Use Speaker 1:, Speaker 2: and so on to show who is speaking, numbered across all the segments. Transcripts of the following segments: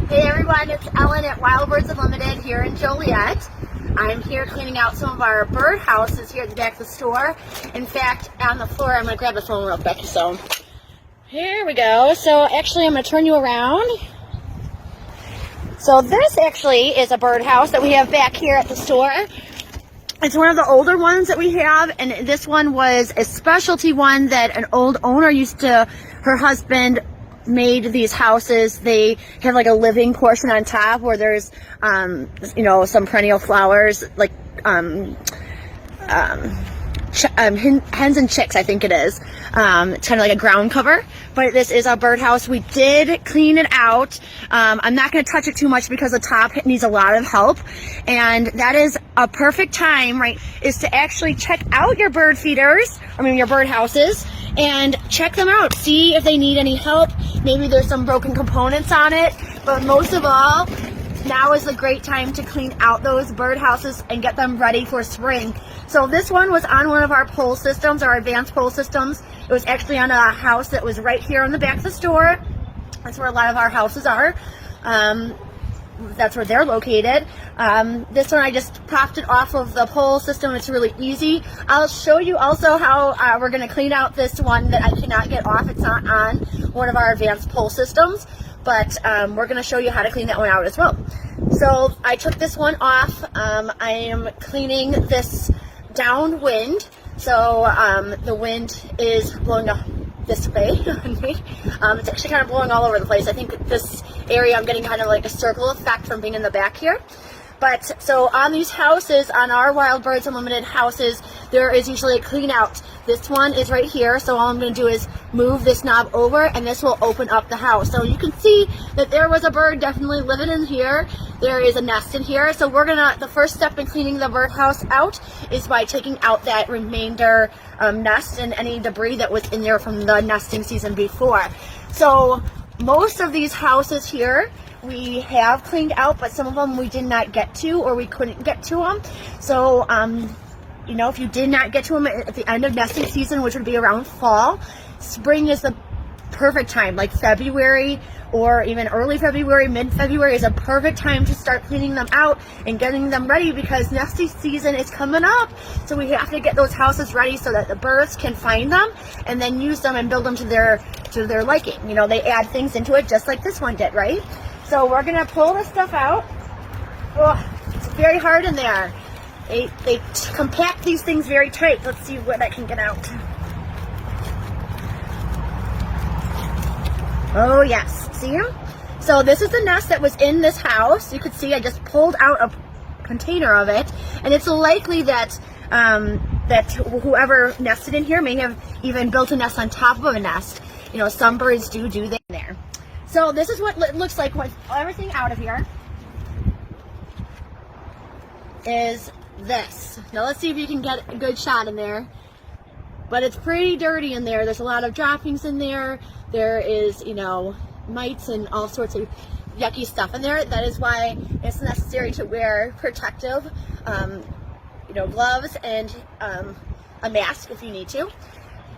Speaker 1: Hey everyone, it's Ellen at Wild Birds Unlimited here in Joliet. I'm here cleaning out some of our bird houses here at the back of the store. In fact, on the floor, I'm going to grab the phone real quick. So, here we go. So actually, I'm going to turn you around. So this actually is a birdhouse that we have back here at the store. It's one of the older ones that we have, and this one was a specialty one that an old owner her husband made these houses. They have like a living portion on top where there's, some perennial flowers, like, hens and chicks, I think it is. It's kind of like a ground cover, but this is a birdhouse. We did clean it out. I'm not going to touch it too much because the top needs a lot of help, and that is a perfect time, right, is to actually check out your bird feeders, your bird houses, and check them out. See if they need any help. Maybe there's some broken components on it, but most of all, now is the great time to clean out those bird houses and get them ready for spring. So this one was on one of our pole systems, our advanced pole systems. It was actually on a house that was right here on the back of the store. That's where a lot of our houses are. That's where they're located. This one I just propped it off of the pole system. It's really easy. I'll show you also how we're going to clean out this one that I cannot get off. It's not on one of our advanced pole systems, but we're going to show you how to clean that one out as well. So I took this one off. I am cleaning this downwind. So the wind is blowing up this way on me. It's actually kind of blowing all over the place. I think this area I'm getting kind of like a circle effect from being in the back here. But so on these houses, on our Wild Birds Unlimited houses, there is usually a clean out. This one is right here, so all I'm going to do is move this knob over and this will open up the house. So you can see that there was a bird definitely living in here. There is a nest in here. So the first step in cleaning the birdhouse out is by taking out that remainder nest and any debris that was in there from the nesting season before. So most of these houses here we have cleaned out, but some of them we did not get to, or we couldn't get to them. So, if you did not get to them at the end of nesting season, which would be around fall, spring is the perfect time, like February or even early February, mid-February is a perfect time to start cleaning them out and getting them ready because nesting season is coming up. So we have to get those houses ready so that the birds can find them and then use them and build them to their liking. They add things into it just like this one did, right? So we're going to pull this stuff out. Oh, it's very hard in there. They compact these things very tight. Let's see what I can get out. Oh, yes. See them? So this is the nest that was in this house. You could see I just pulled out a container of it. And it's likely that that whoever nested in here may have even built a nest on top of a nest. Some birds do that there. So this is what it looks like with everything out of here. Is this. Now let's see if you can get a good shot in there. But it's pretty dirty in there. There's a lot of droppings in there. There is, mites and all sorts of yucky stuff in there. That is why it's necessary to wear protective, gloves and a mask if you need to.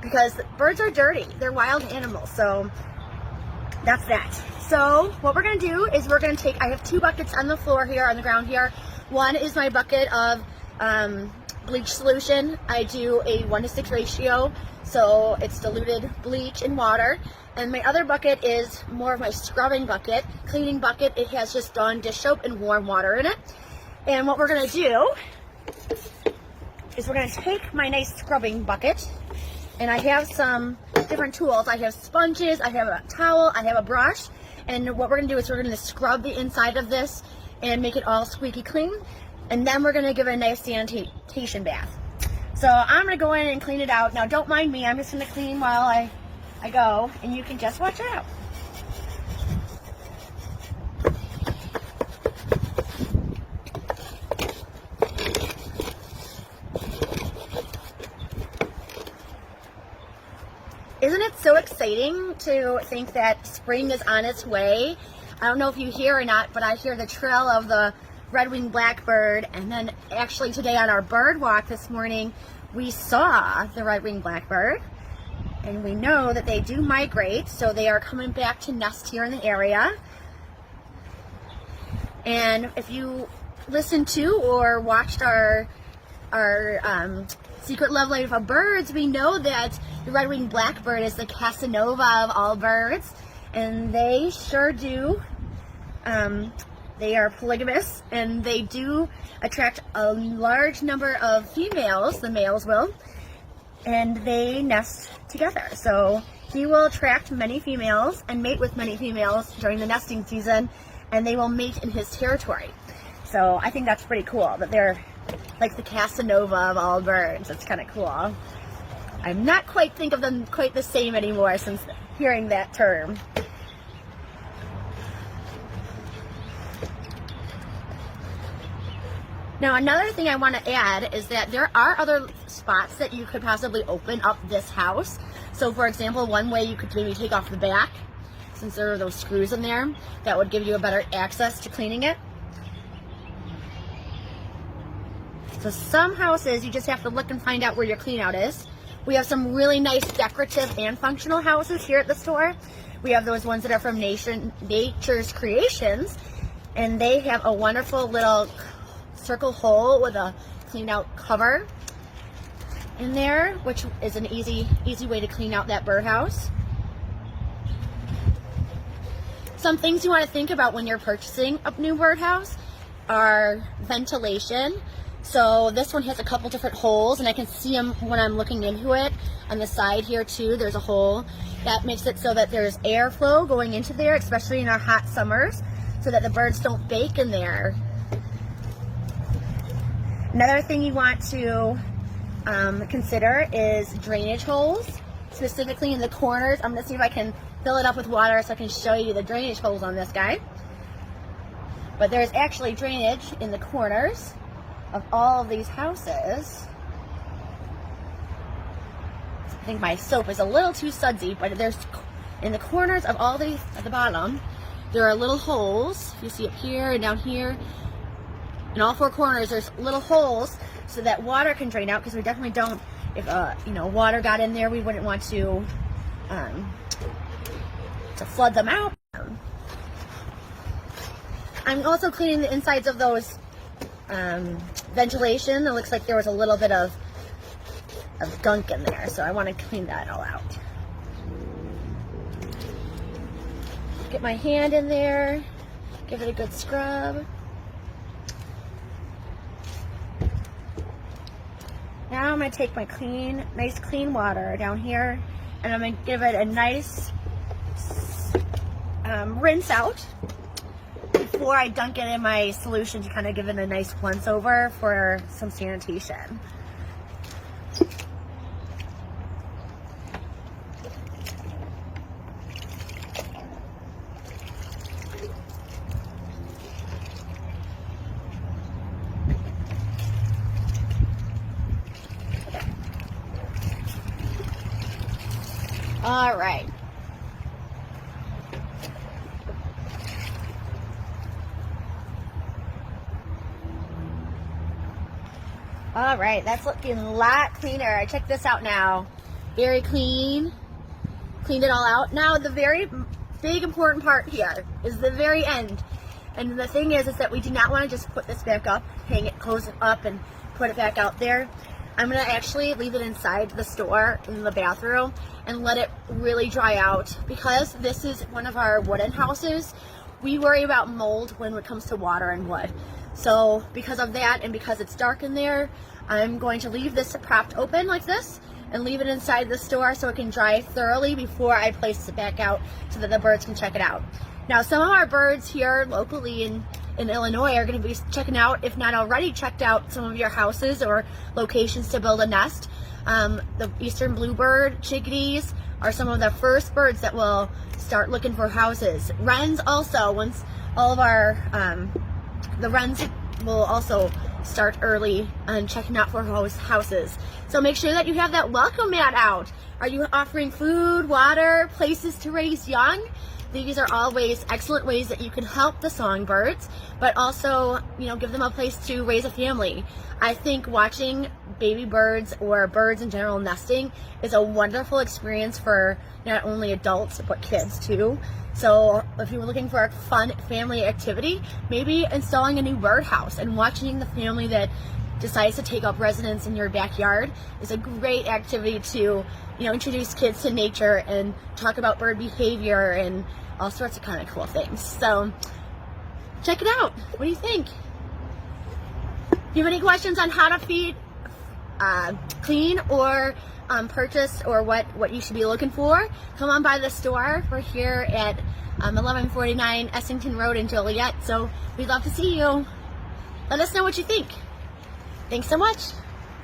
Speaker 1: Because birds are dirty. They're wild animals. So that's that. So what we're going to do is I have two buckets on the floor here, on the ground here. One is my bucket of bleach solution. I do a 1:6 ratio, so it's diluted bleach and water. And my other bucket is more of my scrubbing bucket, cleaning bucket. It has just Dawn dish soap and warm water in it. And what we're going to do is we're going to take my nice scrubbing bucket, and I have some different tools. I have sponges, I have a towel, I have a brush, and what we're going to do is we're going to scrub the inside of this and make it all squeaky clean, and then we're going to give it a nice sanitation bath. So I'm going to go in and clean it out. Now don't mind me, I'm just going to clean while I go, and you can just watch it out. Isn't it so exciting to think that spring is on its way? I don't know if you hear or not, but I hear the trill of the red-winged blackbird, and then actually today on our bird walk this morning, we saw the red-winged blackbird, and we know that they do migrate, so they are coming back to nest here in the area. And if you listened to or watched our Secret Love Life of Birds, we know that the red-winged blackbird is the Casanova of all birds, and they sure do. They are polygamous, and they do attract a large number of females, the males will, and they nest together. So he will attract many females and mate with many females during the nesting season, and they will mate in his territory. So I think that's pretty cool that they're like the Casanova of all birds. It's kind of cool. I'm not quite think of them quite the same anymore since hearing that term. Now, another thing I want to add is that there are other spots that you could possibly open up this house. So, for example, one way you could maybe take off the back, since there are those screws in there, that would give you a better access to cleaning it. So some houses, you just have to look and find out where your clean out is. We have some really nice decorative and functional houses here at the store. We have those ones that are from Nature's Creations, and they have a wonderful little circle hole with a clean out cover in there, which is an easy way to clean out that birdhouse. Some things you want to think about when you're purchasing a new birdhouse are ventilation. So this one has a couple different holes, and I can see them when I'm looking into it. On the side here too, there's a hole that makes it so that there's airflow going into there, especially in our hot summers, so that the birds don't bake in there. Another thing you want to consider is drainage holes, specifically in the corners. I'm going to see if I can fill it up with water so I can show you the drainage holes on this guy. But there's actually drainage in the corners of all of these houses. I think my soap is a little too sudsy, but there's in the corners of all these at the bottom, there are little holes. You see up here and down here. In all four corners, there's little holes so that water can drain out, because we definitely don't, if water got in there, we wouldn't want to flood them out. I'm also cleaning the insides of those ventilation. It looks like there was a little bit of gunk in there, so I want to clean that all out. Get my hand in there, give it a good scrub. Now I'm going to take my nice clean water down here, and I'm going to give it a nice rinse out before I dunk it in my solution to kind of give it a nice once over for some sanitation. All right. All right, that's looking a lot cleaner. Check this out now. Very clean. Cleaned it all out. Now, the very big important part here is the very end. And the thing is that we do not want to just put this back up, hang it, close it up, and put it back out there. I'm going to actually leave it inside the store in the bathroom and let it really dry out, because this is one of our wooden houses. We worry about mold when it comes to water and wood. So because of that, and because it's dark in there, I'm going to leave this propped open like this and leave it inside the store so it can dry thoroughly before I place it back out so that the birds can check it out. Now, some of our birds here locally in Illinois are going to be checking out, if not already checked out, some of your houses or locations to build a nest. The eastern bluebird chickadees are some of the first birds that will start looking for houses. Wrens also, once all of our, the wrens will also start early and checking out for houses. So make sure that you have that welcome mat out. Are you offering food, water, places to raise young? these are all excellent ways that you can help the songbirds, but also, give them a place to raise a family. I think watching baby birds or birds in general nesting is a wonderful experience for not only adults, but kids too. So if you're looking for a fun family activity, maybe installing a new birdhouse and watching the family that decides to take up residence in your backyard is a great activity to, introduce kids to nature and talk about bird behavior and all sorts of kind of cool things. So check it out. What do you think? If you have any questions on how to feed, clean, or purchase, or what you should be looking for, come on by the store. We're here at 1149 Essington Road in Joliet, so we'd love to see you. Let us know what you think. Thanks so much.